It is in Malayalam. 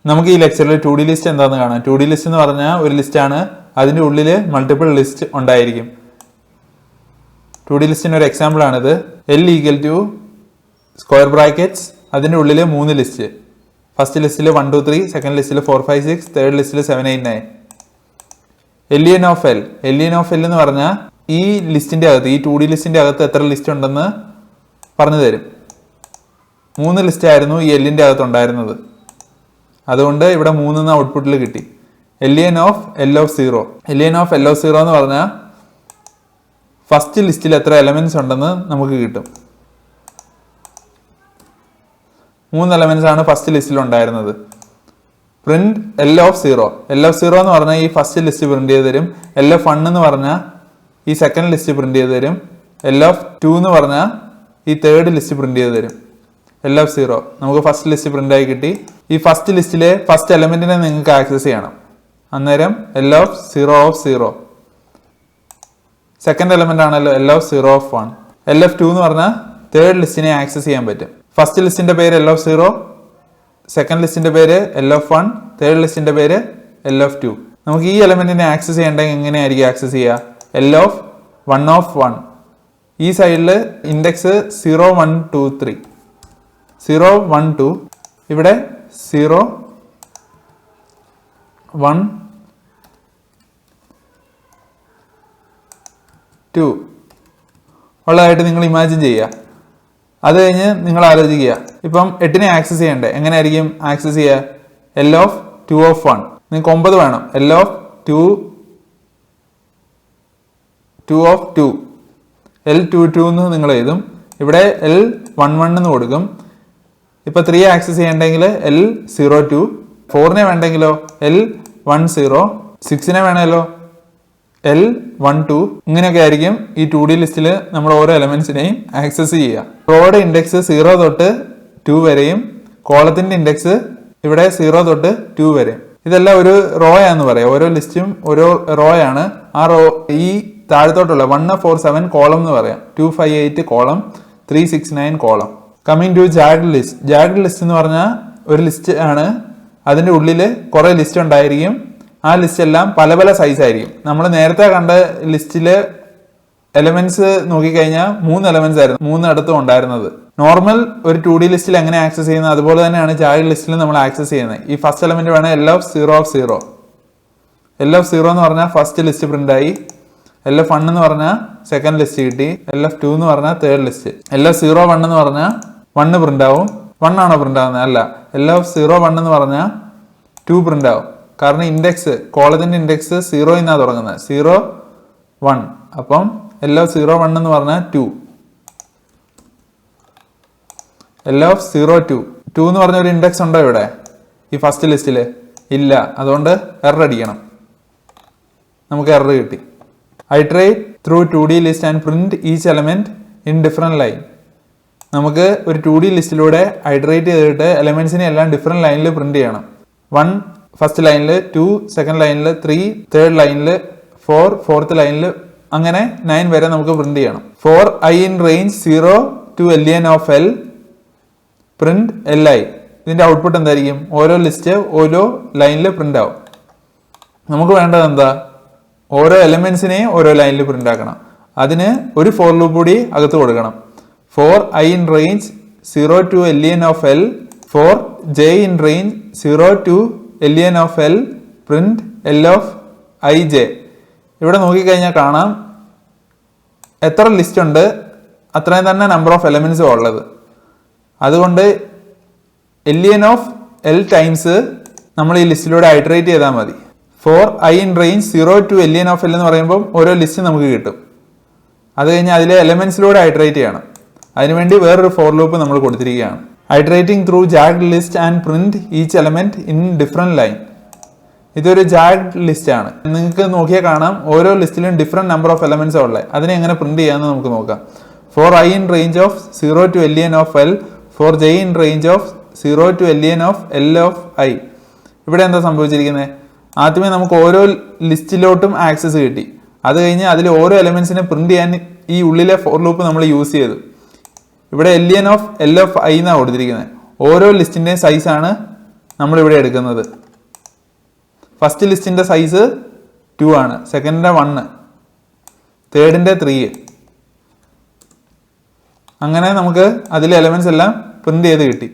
നമുക്ക് ഈ ലെക്ചറിൽ 2D ലിസ്റ്റ് എന്താണെന്ന് കാണാം. 2D ലിസ്റ്റ് എന്ന് പറഞ്ഞാൽ ഒരു ലിസ്റ്റാണ്, അതിൻ്റെ ഉള്ളിൽ മൾട്ടിപ്പിൾ ലിസ്റ്റ് ഉണ്ടായിരിക്കും. 2D ലിസ്റ്റിന് ഒരു എക്സാമ്പിൾ ആണിത്. L equal to square brackets, അതിൻ്റെ ഉള്ളിൽ 3 ലിസ്റ്റ്. ഫസ്റ്റ് ലിസ്റ്റിൽ 1 2 3, സെക്കൻഡ് ലിസ്റ്റിൽ 4 5 6, തേർഡ് ലിസ്റ്റിൽ 7 8 9. LN ഓഫ് L എന്ന് പറഞ്ഞാൽ ഈ ലിസ്റ്റിന്റെ അകത്ത്, ഈ 2D ലിസ്റ്റിന്റെ അകത്ത് എത്ര ലിസ്റ്റ് ഉണ്ടെന്ന് പറഞ്ഞു തരും. 3 ലിസ്റ്റ് ആയിരുന്നു ഈ Lന്റെ അകത്ത് ഉണ്ടായിരുന്നത്, അതുകൊണ്ട് ഇവിടെ 3 ഔട്ട്പുട്ടിൽ കിട്ടി. LN ഓഫ് L ഓഫ് 0 എന്ന് പറഞ്ഞാൽ ഫസ്റ്റ് ലിസ്റ്റിൽ എത്ര എലമെന്റ്സ് ഉണ്ടെന്ന് നമുക്ക് കിട്ടും. 3 എലമെന്റ്സ് ആണ് ഫസ്റ്റ് ലിസ്റ്റിൽ ഉണ്ടായിരുന്നത്. പ്രിന്റ് L ഓഫ് 0 എന്ന് പറഞ്ഞാൽ ഈ ഫസ്റ്റ് ലിസ്റ്റ് പ്രിന്റ് ചെയ്ത് തരും. L ഓഫ് 1 എന്ന് പറഞ്ഞാൽ ഈ സെക്കൻഡ് ലിസ്റ്റ് പ്രിന്റ് ചെയ്ത് തരും. L ഓഫ് 2 എന്ന് പറഞ്ഞാൽ ഈ തേർഡ് ലിസ്റ്റ് പ്രിന്റ് ചെയ്ത് തരും. L ഓഫ് 0 നമുക്ക് ഫസ്റ്റ് ലിസ്റ്റ് പ്രിന്റ് ആയി കിട്ടി. ഈ ഫസ്റ്റ് ലിസ്റ്റിലെ ഫസ്റ്റ് എലമെന്റിനെ നിങ്ങൾക്ക് ആക്സസ് ചെയ്യണം. അന്നേരം L ഓഫ് 0 സെക്കൻഡ് എലമെന്റ് ആണല്ലോ L of 0 of 1. L of 2 എന്ന് പറഞ്ഞാൽ തേർഡ് ലിസ്റ്റിനെ ആക്സസ് ചെയ്യാൻ പറ്റും. ഫസ്റ്റ് ലിസ്റ്റിന്റെ പേര് L ഓഫ് 0, സെക്കൻഡ് ലിസ്റ്റിന്റെ പേര് L ഓഫ് 1, തേർഡ് ലിസ്റ്റിന്റെ പേര് L ഓഫ് 2. നമുക്ക് ഈ എലമെന്റിനെ ആക്സസ് ചെയ്യേണ്ടെങ്കിൽ എങ്ങനെയായിരിക്കും ആക്സസ് ചെയ്യുക? L of 1 of 1. ഈ സൈഡിൽ ഇൻഡെക്സ് 0 1 2 3, 0 1 2, ഇവിടെ 0 1 2 ഉള്ളതായിട്ട് നിങ്ങൾ ഇമാജിൻ ചെയ്യുക. അത് കഴിഞ്ഞ് നിങ്ങൾ ആലോചിക്കുക, ഇപ്പം 8നെ ആക്സസ് ചെയ്യണ്ടേ, എങ്ങനെയായിരിക്കും ആക്സസ് ചെയ്യുക? L of 2 of 1. നിങ്ങൾക്ക് 9 വേണം. L ഓഫ് 2 ഓഫ് 2, L 2 2 എന്ന് നിങ്ങൾ എഴുതും. ഇവിടെ L 1 1 എന്ന് കൊടുക്കും. ഇപ്പൊ 3 ആക്സസ് ചെയ്യണ്ടെങ്കിൽ L 0 2, 4നെ വേണ്ടെങ്കിലോ L 1 0, 6നെ വേണമല്ലോ L 1 2. ഇങ്ങനെയൊക്കെ ആയിരിക്കും ഈ 2D ലിസ്റ്റിൽ നമ്മൾ ഓരോ എലമെന്റ്സിനെയും ആക്സസ് ചെയ്യുക. റോയുടെ ഇൻഡെക്സ് 0 തൊട്ട് 2 വരെയും കോളത്തിന്റെ ഇൻഡെക്സ് ഇവിടെ 0 തൊട്ട് 2 വരെയും. ഇതെല്ലാം ഒരു റോ ആണെന്ന് പറയാം. ഓരോ ലിസ്റ്റും ഓരോ റോ ആണ്. ആ റോ ഈ താഴത്തോട്ടുള്ള 1 4 7 കോളം എന്ന് പറയാം. 2 5 8 column, 3 6 9 column. Coming to jagged list എന്ന് പറഞ്ഞാൽ ഒരു ലിസ്റ്റ് ആണ്, അതിന്റെ ഉള്ളിൽ കുറെ ലിസ്റ്റ് ഉണ്ടായിരിക്കും. ആ ലിസ്റ്റ് എല്ലാം പല പല സൈസ് ആയിരിക്കും. നമ്മൾ നേരത്തെ കണ്ട ലിസ്റ്റില് എലമെന്റ്സ് നോക്കിക്കഴിഞ്ഞാൽ 3 എലമെന്റ്സ് ആയിരുന്നു 3 ഇടത്തും ഉണ്ടായിരുന്നത്. നോർമൽ ഒരു 2D ലിസ്റ്റിൽ എങ്ങനെ ആക്സസ് ചെയ്യുന്നത് അതുപോലെ തന്നെയാണ് ജാഗ്ഡ് ലിസ്റ്റിൽ നമ്മൾ ആക്സസ് ചെയ്യുന്നത്. ഈ ഫസ്റ്റ് എലമെന്റ് വേണം L of 0 of 0. L of 0 എന്ന് പറഞ്ഞാൽ ഫസ്റ്റ് ലിസ്റ്റ് പ്രിന്റ് ആയി. L ഓഫ് 1 എന്ന് പറഞ്ഞാൽ സെക്കൻഡ് ലിസ്റ്റ് കിട്ടി. L ഓഫ് 2 എന്ന് പറഞ്ഞാൽ തേർഡ് ലിസ്റ്റ്. L ഓഫ് 0 1 എന്ന് പറഞ്ഞാൽ 1 പ്രിന്റ് ആവും. 1 ആണോ പ്രിന്റ് ആവുന്നത്? അല്ല. L ഓഫ് 0 1 എന്ന് പറഞ്ഞാൽ 2 പ്രിന്റ് ആവും. കാരണം ഇൻഡെക്സ്, കോളത്തിന്റെ ഇൻഡെക്സ് 0 എന്നാണ് തുടങ്ങുന്നത്. 0 1. അപ്പം L ഓഫ് 0 1 എന്ന് പറഞ്ഞാൽ 2. L ഓഫ് 0 2 എന്ന് പറഞ്ഞ ഒരു ഇൻഡെക്സ് ഉണ്ടോ ഇവിടെ ഈ ഫസ്റ്റ് ലിസ്റ്റിൽ? ഇല്ല. അതുകൊണ്ട് എറർ അടിക്കണം. നമുക്ക് എറർ കിട്ടി. iterate through 2D list and print each element in different line. നമുക്ക് ഒരു 2D ലിസ്റ്റിലൂടെ ഐറ്ററേറ്റ് ചെയ്തിട്ട് എലമെന്റ്സിനെ എല്ലാം ഡിഫറെന്റ് ലൈനിൽ പ്രിന്റ് ചെയ്യണം. 1 ഫസ്റ്റ് ലൈനിൽ, 2 സെക്കൻഡ് ലൈനിൽ, 3 തേർഡ് ലൈനിൽ, 4 ഫോർത്ത് ലൈനിൽ, അങ്ങനെ 9 വരെ നമുക്ക് പ്രിന്റ് ചെയ്യണം. For I in range 0 to LN of L, print LI. ഇതിന്റെ ഔട്ട്പുട്ട് എന്തായിരിക്കും? ഓരോ ലിസ്റ്റ് ഓരോ ലൈനിൽ പ്രിന്റ് ആവും. നമുക്ക് വേണ്ടത് എന്താ? ഓരോ എലമെന്റ്സിനെയും ഓരോ ലൈനിൽ പ്രിന്റ് ആക്കണം. അതിന് ഒരു ഫോർ ലൂപ്പ് കൂടി അകത്ത് കൊടുക്കണം. For I in range 0 to LN of L, for J in range 0 to LN of L, print L of IJ. ഇവിടെ നോക്കിക്കഴിഞ്ഞാൽ കാണാം എത്ര ലിസ്റ്റ് ഉണ്ട് അത്രയും തന്നെ നമ്പർ ഓഫ് എലമെന്റ്സും ഉള്ളത്. അതുകൊണ്ട് LN of L ടൈംസ് നമ്മൾ ഈ ലിസ്റ്റിലൂടെ ഐറ്ററേറ്റ് ചെയ്താൽ മതി. For I in range 0 to LN of L എന്ന് പറയുമ്പോൾ ഓരോ ലിസ്റ്റ് നമുക്ക് കിട്ടും. അത് കഴിഞ്ഞ് അതിലെ എലമെന്റ്സിലൂടെ ഐറ്ററേറ്റ് ചെയ്യണം. അതിനുവേണ്ടി വേറൊരു ഫോർ ലൂപ്പ് നമ്മൾ കൊടുത്തിരിക്കുകയാണ്. Iterating through jagged list and print each element in different line. ഇതൊരു ജാഗ്ഡ് ലിസ്റ്റ് ആണ്. നിങ്ങൾക്ക് നോക്കിയാൽ കാണാം ഓരോ ലിസ്റ്റിലും ഡിഫറെന്റ് നമ്പർ ഓഫ് എലമെന്റ്സ് ഉള്ളത്. അതിനെ എങ്ങനെ പ്രിന്റ് ചെയ്യാമെന്ന് നമുക്ക് നോക്കാം. For I in range of 0 to LN of L, for J in range of 0 to LN of L of I. ഇവിടെ എന്താ സംഭവിച്ചിരിക്കുന്നത്? ആദ്യമേ നമുക്ക് ഓരോ ലിസ്റ്റിലോട്ടും ആക്സസ് കിട്ടി. അത് കഴിഞ്ഞ് അതിൽ ഓരോ എലമെന്റ്സിനെ പ്രിന്റ് ചെയ്യാൻ ഈ ഉള്ളിലെ ഫോർ ലൂപ്പ് നമ്മൾ യൂസ് ചെയ്തു. ഇവിടെ LN of L of I എന്നാണ് കൊടുത്തിരിക്കുന്നത്. ഓരോ ലിസ്റ്റിന്റെയും സൈസ് ആണ് നമ്മളിവിടെ എടുക്കുന്നത്. ഫസ്റ്റ് ലിസ്റ്റിൻ്റെ സൈസ് 2 ആണ്, സെക്കൻഡിൻ്റെ 1, തേർഡിൻ്റെ 3. അങ്ങനെ നമുക്ക് അതിലെ എലമെന്റ്സ് എല്ലാം പ്രിന്റ് ചെയ്ത് കിട്ടി.